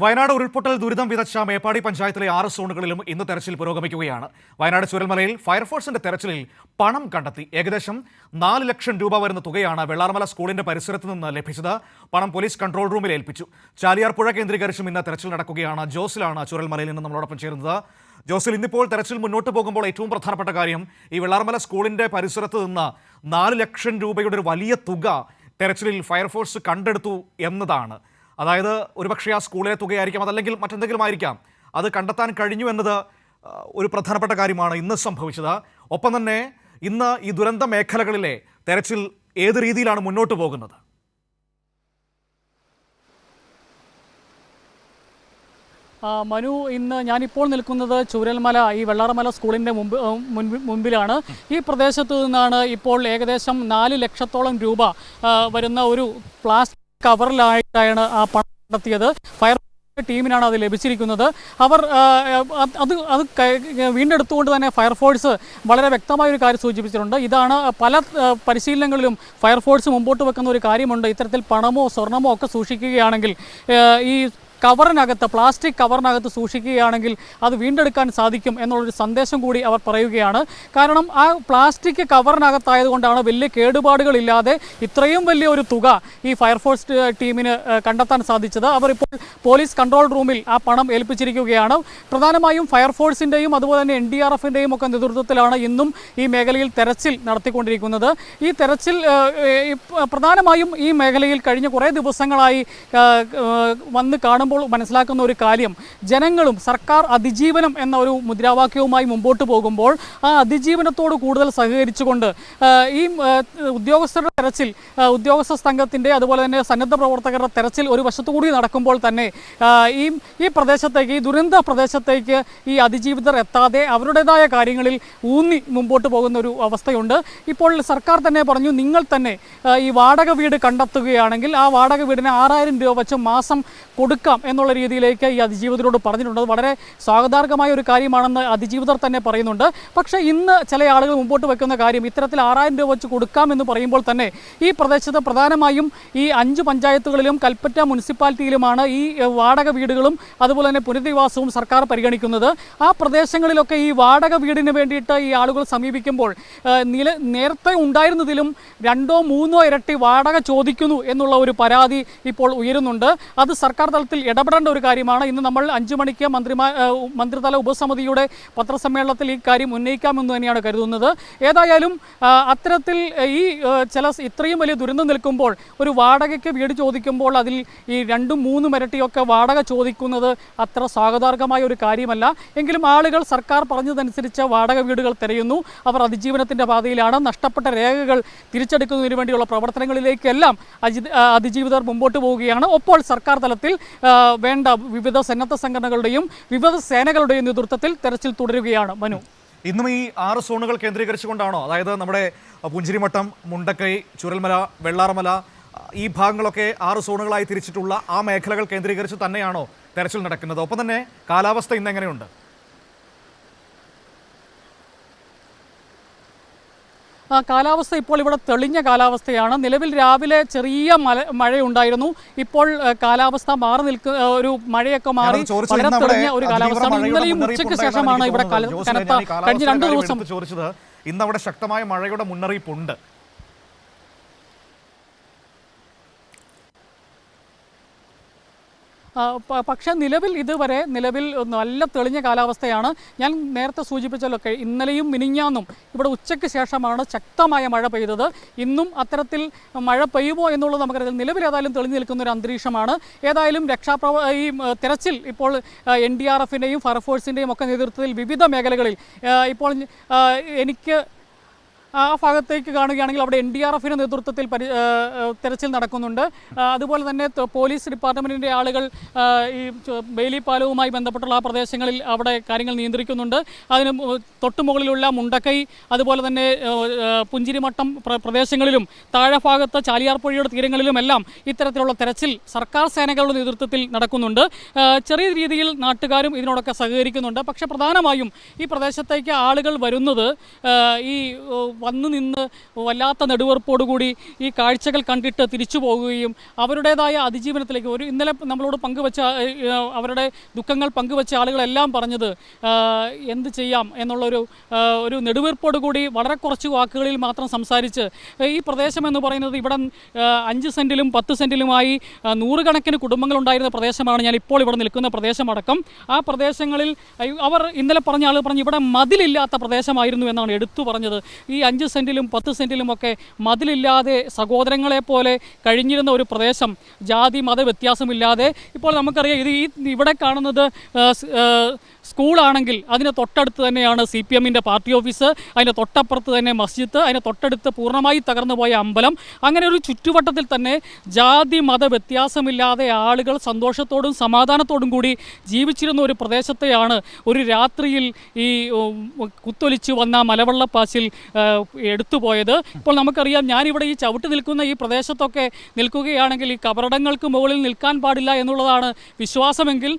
വയനാട് ഉരുൾപൊട്ടൽ ദുരിതം വിതച്ച മേപ്പാടി പഞ്ചായത്തിലെ 6 സോണുകളിലും ഇന്ന് തെരച്ചിൽ പുരോഗമിക്കുകയാണ്. വയനാട് ചുരൽമലയിൽ ഫയർഫോഴ്സിന്റെ തെരച്ചിലിൽ പണം കണ്ടെത്തി. ഏകദേശം 4 ലക്ഷം രൂപ വരുന്ന തുകയാണ് വെള്ളാർമല സ്കൂളിന്റെ പരിസരത്ത് നിന്ന് ലഭിച്ചത്. പണം പോലീസ് കൺട്രോൾ റൂമിൽ ഏൽപ്പിച്ചു. ചാലിയാർ പുഴ കേന്ദ്രീകരിച്ചും ഇന്ന് തെരച്ചിൽ നടക്കുകയാണ്. ജോസിലാണ് ചുരൽമലയിൽ നിന്ന് നമ്മളോടൊപ്പം ചേരുന്നത്. ജോസിൽ, ഇന്നിപ്പോൾ തെരച്ചിൽ മുന്നോട്ട് പോകുമ്പോൾ ഏറ്റവും പ്രധാനപ്പെട്ട കാര്യം ഈ വെള്ളാർമല സ്കൂളിന്റെ പരിസരത്ത് നിന്ന് 4 ലക്ഷം രൂപയുടെ ഒരു വലിയ തുക തെരച്ചിലിൽ ഫയർഫോഴ്സ് കണ്ടെടുത്തു എന്നതാണ്. അതായത് ഒരുപക്ഷെ ആ സ്കൂളിലെ തുകയായിരിക്കാം, അതല്ലെങ്കിൽ മറ്റെന്തെങ്കിലും ആയിരിക്കാം. അത് കണ്ടെത്താൻ കഴിഞ്ഞു എന്നത് ഒരു പ്രധാനപ്പെട്ട കാര്യമാണ് ഇന്ന് സംഭവിച്ചത്. ഒപ്പം തന്നെ ഇന്ന് ഈ ദുരന്ത മേഖലകളിലെ തെരച്ചിൽ ഏത് രീതിയിലാണ് മുന്നോട്ട് പോകുന്നത്? മനു, ഇന്ന് ഞാനിപ്പോൾ നിൽക്കുന്നത് ചൂരൽമല ഈ വെള്ളാർമല സ്കൂളിൻ്റെ മുൻപിലാണ്. ഈ പ്രദേശത്തു നിന്നാണ് ഇപ്പോൾ ഏകദേശം 4 ലക്ഷത്തോളം രൂപ വരുന്ന ഒരു പ്ലാസ്റ്റിക് കവറിലായിട്ടാണ് ആ പണം കണ്ടെത്തിയത്. ഫയർ ടീമിനാണ് അത് ലഭിച്ചിരിക്കുന്നത്. അവർ അത് വീണ്ടെടുത്തുകൊണ്ട് തന്നെ ഫയർഫോഴ്സ് വളരെ വ്യക്തമായൊരു കാര്യം സൂചിപ്പിച്ചിട്ടുണ്ട്. ഇതാണ് പല പരിശീലനങ്ങളിലും ഫയർഫോഴ്സ് മുമ്പോട്ട് വെക്കുന്ന ഒരു കാര്യമുണ്ട്. ഇത്തരത്തിൽ പണമോ സ്വർണമോ ഒക്കെ സൂക്ഷിക്കുകയാണെങ്കിൽ ഈ കവറിനകത്ത്, പ്ലാസ്റ്റിക് കവറിനകത്ത് സൂക്ഷിക്കുകയാണെങ്കിൽ അത് വീണ്ടെടുക്കാൻ സാധിക്കും എന്നുള്ളൊരു സന്ദേശം കൂടി അവർ പറയുകയാണ്. കാരണം ആ പ്ലാസ്റ്റിക് കവറിനകത്തായതുകൊണ്ടാണ് വലിയ കേടുപാടുകളില്ലാതെ ഇത്രയും വലിയ ഒരു തുക ഈ ഫയർഫോഴ്സ് ടീമിന് കണ്ടെത്താൻ സാധിച്ചത്. അവർ ഇപ്പോൾ പോലീസ് കൺട്രോൾ റൂമിൽ ആ പണം ഏൽപ്പിച്ചിരിക്കുകയാണ്. പ്രധാനമായും ഫയർഫോഴ്സിൻ്റെയും അതുപോലെ തന്നെ NDRFിൻ്റെയും ഒക്കെ നേതൃത്വത്തിലാണ് ഇന്നും ഈ മേഖലയിൽ തെരച്ചിൽ നടത്തിക്കൊണ്ടിരിക്കുന്നത്. ഈ തെരച്ചിൽ പ്രധാനമായും ഈ മേഖലയിൽ കഴിഞ്ഞ കുറേ ദിവസങ്ങളായി വന്ന് കാണുമ്പോൾ മനസ്സിലാക്കുന്ന ഒരു കാര്യം, ജനങ്ങളും സർക്കാർ അതിജീവനം എന്ന ഒരു മുദ്രാവാക്യവുമായി മുമ്പോട്ട് പോകുമ്പോൾ ആ അതിജീവനത്തോട് കൂടുതൽ സഹകരിച്ചുകൊണ്ട് ഈ ഉദ്യോഗസ്ഥരുടെ തെരച്ചിൽ, ഉദ്യോഗസ്ഥ സംഘത്തിൻ്റെ അതുപോലെ തന്നെ സന്നദ്ധ പ്രവർത്തകരുടെ തെരച്ചിൽ ഒരു വശത്തുകൂടി നടക്കുമ്പോൾ തന്നെ ഈ പ്രദേശത്തേക്ക്, ഈ ദുരന്ത പ്രദേശത്തേക്ക് ഈ അതിജീവിതർ എത്താതെ അവരുടേതായ കാര്യങ്ങളിൽ ഊന്നി മുമ്പോട്ട് പോകുന്ന ഒരു അവസ്ഥയുണ്ട്. ഇപ്പോൾ സർക്കാർ തന്നെ പറഞ്ഞു, നിങ്ങൾ തന്നെ ഈ വാടക വീട് കണ്ടെത്തുകയാണെങ്കിൽ ആ വാടക വീടിന് 6000 രൂപ വെച്ച് മാസം കൊടുക്കാം എന്നുള്ള രീതിയിലേക്ക് ഈ അതിജീവിതരോട് പറഞ്ഞിട്ടുണ്ട്. അത് വളരെ സ്വാഗതാർഹമായ ഒരു കാര്യമാണെന്ന് അതിജീവിതർ തന്നെ പറയുന്നുണ്ട്. പക്ഷേ ഇന്ന് ചില ആളുകൾ മുമ്പോട്ട് വെക്കുന്ന കാര്യം, ഇത്തരത്തിൽ 6000 രൂപ വെച്ച് കൊടുക്കാമെന്ന് പറയുമ്പോൾ തന്നെ ഈ പ്രദേശത്ത് പ്രധാനമായും ഈ 5 പഞ്ചായത്തുകളിലും കൽപ്പറ്റ മുനിസിപ്പാലിറ്റിയിലുമാണ് ഈ വാടക വീടുകളും അതുപോലെ തന്നെ പുനരധിവാസവും സർക്കാർ പരിഗണിക്കുന്നത്. ആ പ്രദേശങ്ങളിലൊക്കെ ഈ വാടക വീടിന് വേണ്ടിയിട്ട് ഈ ആളുകൾ സമീപിക്കുമ്പോൾ നേരത്തെ ഉണ്ടായിരുന്നതിലും 2-3 ഇരട്ടി വാടക ചോദിക്കുന്നു എന്നുള്ള ഒരു പരാതി ഇപ്പോൾ ഉയരുന്നുണ്ട്. അത് സർക്കാർ തലത്തിൽ ഇടപെടേണ്ട ഒരു കാര്യമാണ്. ഇന്ന് നമ്മൾ 5 മണിക്ക് മന്ത്രിതല ഉപസമിതിയുടെ പത്രസമ്മേളനത്തിൽ ഈ കാര്യം ഉന്നയിക്കാമെന്ന് തന്നെയാണ് കരുതുന്നത്. ഏതായാലും അത്തരത്തിൽ ഈ ഇത്രയും വലിയ ദുരന്തം നിൽക്കുമ്പോൾ ഒരു വാടകയ്ക്ക് വീട് ചോദിക്കുമ്പോൾ അതിൽ ഈ 2-3 ഇരട്ടിയൊക്കെ വാടക ചോദിക്കുന്നത് അത്ര സ്വാഗതാർഹമായ ഒരു കാര്യമല്ല. എങ്കിലും ആളുകൾ സർക്കാർ പറഞ്ഞതനുസരിച്ച് വാടക വീടുകൾ തിരയുന്നു. അവർ അതിജീവനത്തിൻ്റെ പാതയിലാണ്. നഷ്ടപ്പെട്ട രേഖകൾ തിരിച്ചെടുക്കുന്നതിന് വേണ്ടിയുള്ള പ്രവർത്തനങ്ങളിലേക്കെല്ലാം അതിജീവിതർ മുമ്പോട്ട് പോവുകയാണ്. ഒപ്പോൾ സർക്കാർ തലത്തിൽ വേണ്ട വിവിധ സന്നദ്ധ സംഘടനകളുടെയും വിവിധ സേനകളുടെയും നേതൃത്വത്തിൽ തെരച്ചിൽ തുടരുകയാണ്. മനു, ഇന്നും ഈ 6 സോണുകൾ കേന്ദ്രീകരിച്ചുകൊണ്ടാണോ, അതായത് നമ്മുടെ പുഞ്ചിരിമട്ടം, മുണ്ടക്കൈ, ചുരൽമല, വെള്ളാർമല ഈ ഭാഗങ്ങളൊക്കെ 6 സോണുകളായി തിരിച്ചിട്ടുള്ള ആ മേഖലകൾ കേന്ദ്രീകരിച്ച് തന്നെയാണോ തെരച്ചിൽ നടക്കുന്നത്? ഒപ്പം തന്നെ കാലാവസ്ഥ ഇന്ന് എങ്ങനെയുണ്ട്? കാലാവസ്ഥ ഇപ്പോൾ ഇവിടെ തെളിഞ്ഞ കാലാവസ്ഥയാണ്. നിലവിൽ രാവിലെ ചെറിയ മഴയുണ്ടായിരുന്നു. ഇപ്പോൾ കാലാവസ്ഥ മാറി നിൽക്കുന്ന ഒരു മഴയൊക്കെ മാറി വളരെ തെളിഞ്ഞ ഒരു കാലാവസ്ഥയാണ്. ഇന്നലെയും ഉച്ചയ്ക്ക് ശേഷമാണ് ഇവിടെ കനത്ത കഴിഞ്ഞ 2 ദിവസം ചോദിച്ചത്. ഇന്ന് അവിടെ ശക്തമായ മഴയുടെ മുന്നറിയിപ്പുണ്ട്. പക്ഷേ നിലവിൽ നല്ല തെളിഞ്ഞ കാലാവസ്ഥയാണ്. ഞാൻ നേരത്തെ സൂചിപ്പിച്ചല്ലോ, ഇന്നലെയും മിനിഞ്ഞാന്നും ഇവിടെ ഉച്ചയ്ക്ക് ശേഷമാണ് ശക്തമായ മഴ പെയ്തത്. ഇന്നും അത്തരത്തിൽ മഴ പെയ്യുമോ എന്നുള്ളത് നമുക്കറിയാം. നിലവിൽ ഏതായാലും തെളിഞ്ഞു നിൽക്കുന്ന ഒരു അന്തരീക്ഷമാണ്. ഏതായാലും ഈ തെരച്ചിൽ ഇപ്പോൾ NDRFിൻ്റെയും ഫയർഫോഴ്സിൻ്റെയും ഒക്കെ നേതൃത്വത്തിൽ വിവിധ മേഖലകളിൽ ഇപ്പോൾ എനിക്ക് ആ ഭാഗത്തേക്ക് കാണുകയാണെങ്കിൽ അവിടെ NDRFിൻ്റെ നേതൃത്വത്തിൽ തെരച്ചിൽ നടക്കുന്നുണ്ട്. അതുപോലെ തന്നെ പോലീസ് ഡിപ്പാർട്ട്മെൻറ്റിൻ്റെ ആളുകൾ ഈ ബെയിലി പാലവുമായി ബന്ധപ്പെട്ടുള്ള ആ പ്രദേശങ്ങളിൽ അവിടെ കാര്യങ്ങൾ നിയന്ത്രിക്കുന്നുണ്ട്. അതിന് തൊട്ടുമുകളിലുള്ള മുണ്ടക്കൈ അതുപോലെ തന്നെ പുഞ്ചിരിമട്ടം പ്രദേശങ്ങളിലും താഴെ ഭാഗത്ത് ചാലിയാർ പുഴയുടെ തീരങ്ങളിലുമെല്ലാം ഇത്തരത്തിലുള്ള തെരച്ചിൽ സർക്കാർ സേനകളുടെ നേതൃത്വത്തിൽ നടക്കുന്നുണ്ട്. ചെറിയ രീതിയിൽ നാട്ടുകാരും ഇതിനോടൊക്കെ സഹകരിക്കുന്നുണ്ട്. പക്ഷേ പ്രധാനമായും ഈ പ്രദേശത്തേക്ക് ആളുകൾ വരുന്നത് ഈ വന്നു നിന്ന് വല്ലാത്ത നെടുവീർപ്പോടുകൂടി ഈ കാഴ്ചകൾ കണ്ടിട്ട് തിരിച്ചു പോകുകയും അവരുടേതായ അതിജീവനത്തിലേക്ക് ഇന്നലെ നമ്മളോട് പങ്കുവച്ച അവരുടെ ദുഃഖങ്ങൾ പങ്കുവച്ച ആളുകളെല്ലാം പറഞ്ഞത് എന്ത് ചെയ്യാം എന്നുള്ളൊരു നെടുവീർപ്പോടുകൂടി വളരെ കുറച്ച് വാക്കുകളിൽ മാത്രം സംസാരിച്ച് ഈ പ്രദേശം എന്ന് പറയുന്നത് ഇവിടെ 5 സെൻറ്റിലും 10 സെൻറ്റിലുമായി നൂറുകണക്കിന് കുടുംബങ്ങളുണ്ടായിരുന്ന പ്രദേശമാണ് ഞാൻ ഇപ്പോൾ ഇവിടെ നിൽക്കുന്ന പ്രദേശമടക്കം. ആ പ്രദേശങ്ങളിൽ അവർ ഇന്നലെ പറഞ്ഞ ആൾ പറഞ്ഞു ഇവിടെ മതിലില്ലാത്ത പ്രദേശമായിരുന്നു എന്നാണ് എടുത്തു പറഞ്ഞത്. ഈ 5 സെൻറ്റിലും 10 സെൻറ്റിലുമൊക്കെ മതിലില്ലാതെ സഹോദരങ്ങളെ പോലെ കഴിഞ്ഞിരുന്ന ഒരു പ്രദേശം, ജാതി മത വ്യത്യാസമില്ലാതെ. ഇപ്പോൾ നമുക്കറിയാം ഇവിടെ കാണുന്നത് സ്കൂളാണെങ്കിൽ അതിന് തൊട്ടടുത്ത് തന്നെയാണ് CPMൻ്റെ പാർട്ടി ഓഫീസ്, അതിൻ്റെ തൊട്ടപ്പുറത്ത് തന്നെ മസ്ജിദ്, അതിന് തൊട്ടടുത്ത് പൂർണ്ണമായി തകർന്നു പോയ അമ്പലം. അങ്ങനെ ഒരു ചുറ്റുവട്ടത്തിൽ തന്നെ ജാതി മത വ്യത്യാസമില്ലാതെ ആളുകൾ സന്തോഷത്തോടും സമാധാനത്തോടും കൂടി ജീവിച്ചിരുന്ന ഒരു പ്രദേശത്തെയാണ് ഒരു രാത്രിയിൽ ഈ കുത്തൊലിച്ചു വന്ന മലവെള്ളപ്പാച്ചിൽ എടുത്തുപോയത്. ഇപ്പോൾ നമുക്കറിയാം, ഞാനിവിടെ ഈ ചവിട്ടി നിൽക്കുന്ന ഈ പ്രദേശത്തൊക്കെ നിൽക്കുകയാണെങ്കിൽ ഈ കബറടങ്ങൾക്ക് മുകളിൽ നിൽക്കാൻ പാടില്ല എന്നുള്ളതാണ് വിശ്വാസമെങ്കിൽ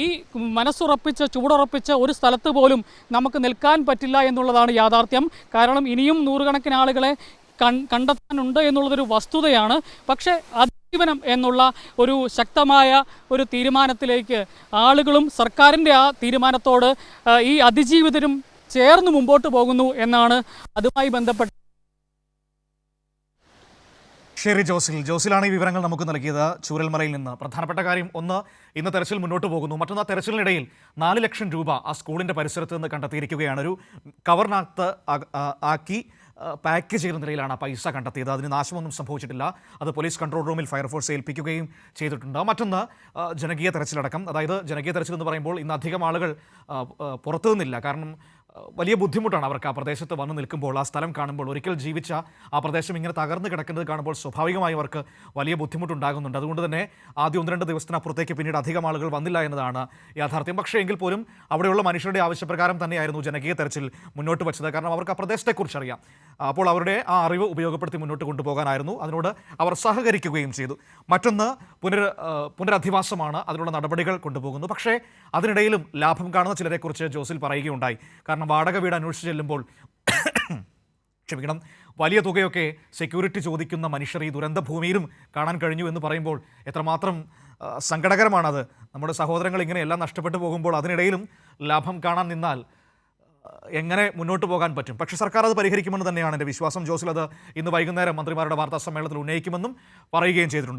ഈ മനസ്സുറപ്പിച്ച് ചൂടുറപ്പിച്ച് ഒരു സ്ഥലത്ത് പോലും നമുക്ക് നിൽക്കാൻ പറ്റില്ല എന്നുള്ളതാണ് യാഥാർത്ഥ്യം. കാരണം ഇനിയും നൂറുകണക്കിന് ആളുകളെ കണ്ടെത്താനുണ്ട് എന്നുള്ളതൊരു വസ്തുതയാണ്. പക്ഷേ അതിജീവനം എന്നുള്ള ഒരു ശക്തമായ ഒരു തീരുമാനത്തിലേക്ക് ആളുകളും സർക്കാരിൻ്റെ ആ തീരുമാനത്തോട് ഈ അതിജീവിതരും ചേർന്ന് മുമ്പോട്ട് പോകുന്നു എന്നാണ് അതുമായി ബന്ധപ്പെട്ട്. ശരി, ജോസിലാണ് ഈ വിവരങ്ങൾ നമുക്ക് നൽകിയത് ചൂരൽമലയിൽ നിന്ന്. പ്രധാനപ്പെട്ട കാര്യം ഒന്ന്, ഇന്ന് തെരച്ചിൽ മുന്നോട്ട് പോകുന്നു. മറ്റൊന്ന്, തെരച്ചിലിനിടയിൽ 4 ലക്ഷം രൂപ ആ സ്കൂളിൻ്റെ പരിസരത്ത് നിന്ന് കണ്ടെത്തിയിരിക്കുകയാണ്. ഒരു കവറിനകത്ത് ആക്കി പാക്ക് ചെയ്യുന്ന നിലയിലാണ് പൈസ കണ്ടെത്തിയത്. അതിന് നാശമൊന്നും സംഭവിച്ചിട്ടില്ല. അത് പോലീസ് കൺട്രോൾ റൂമിൽ ഫയർഫോഴ്സ് ഏൽപ്പിക്കുകയും ചെയ്തിട്ടുണ്ട്. മറ്റൊന്ന്, ജനകീയ തെരച്ചിലടക്കം. അതായത് ജനകീയ തെരച്ചിൽ എന്ന് പറയുമ്പോൾ ഇന്ന് അധികം ആളുകൾ പുറത്തു നിന്നില്ല. കാരണം വലിയ ബുദ്ധിമുട്ടാണ് അവർക്ക് ആ പ്രദേശത്ത് വന്ന് നിൽക്കുമ്പോൾ, ആ സ്ഥലം കാണുമ്പോൾ. ഒരിക്കൽ ജീവിച്ച ആ പ്രദേശം ഇങ്ങനെ തകർന്ന് കിടക്കുന്നത് കാണുമ്പോൾ സ്വാഭാവികമായി അവർക്ക് വലിയ ബുദ്ധിമുട്ടുണ്ടാകുന്നുണ്ട്. അതുകൊണ്ട് തന്നെ ആദ്യം 1-2 ദിവസത്തിനപ്പുറത്തേക്ക് പിന്നീട് അധികം ആളുകൾ വന്നില്ല എന്നതാണ് യാഥാർത്ഥ്യം. പക്ഷേ എങ്കിൽ പോലും അവിടെയുള്ള മനുഷ്യരുടെ ആവശ്യപ്രകാരം തന്നെയായിരുന്നു ജനകീയ തെരച്ചിൽ മുന്നോട്ട് വെച്ചത്. കാരണം അവർക്ക് ആ പ്രദേശത്തെക്കുറിച്ച് അറിയാം. അപ്പോൾ അവരുടെ ആ അറിവ് ഉപയോഗപ്പെടുത്തി മുന്നോട്ട് കൊണ്ടുപോകാനായിരുന്നു. അതിനോട് അവർ സഹകരിക്കുകയും ചെയ്തു. മറ്റൊന്ന്, പുനരധിവാസമാണ്. അതിനുള്ള നടപടികൾ കൊണ്ടുപോകുന്നു. പക്ഷേ അതിനിടയിലും ലാഭം കാണുന്ന ചിലരെക്കുറിച്ച് ജോസിൽ പറയുകയുണ്ടായി. കാരണം വാടക വീട് അന്വേഷിച്ച് ചെല്ലുമ്പോൾ ക്ഷമിക്കണം, വലിയ തുകയൊക്കെ സെക്യൂരിറ്റി ചോദിക്കുന്ന മനുഷ്യർ ഈ ദുരന്ത ഭൂമിയിലും കാണാൻ കഴിഞ്ഞു എന്ന് പറയുമ്പോൾ എത്രമാത്രം സങ്കടകരമാണത്. നമ്മുടെ സഹോദരങ്ങൾ ഇങ്ങനെ എല്ലാം നഷ്ടപ്പെട്ടു പോകുമ്പോൾ അതിനിടയിലും ലാഭം കാണാൻ നിന്നാൽ എങ്ങനെ മുന്നോട്ട് പോകാൻ പറ്റും? പക്ഷേ സർക്കാർ അത് പരിഹരിക്കുമെന്ന് തന്നെയാണ് എൻ്റെ വിശ്വാസം. ജോസിൽ അത് ഇന്ന് വൈകുന്നേരം മന്ത്രിമാരുടെ വാർത്താ സമ്മേളനത്തിൽ ഉന്നയിക്കുമെന്നും പറയുകയും ചെയ്തിട്ടുണ്ട്.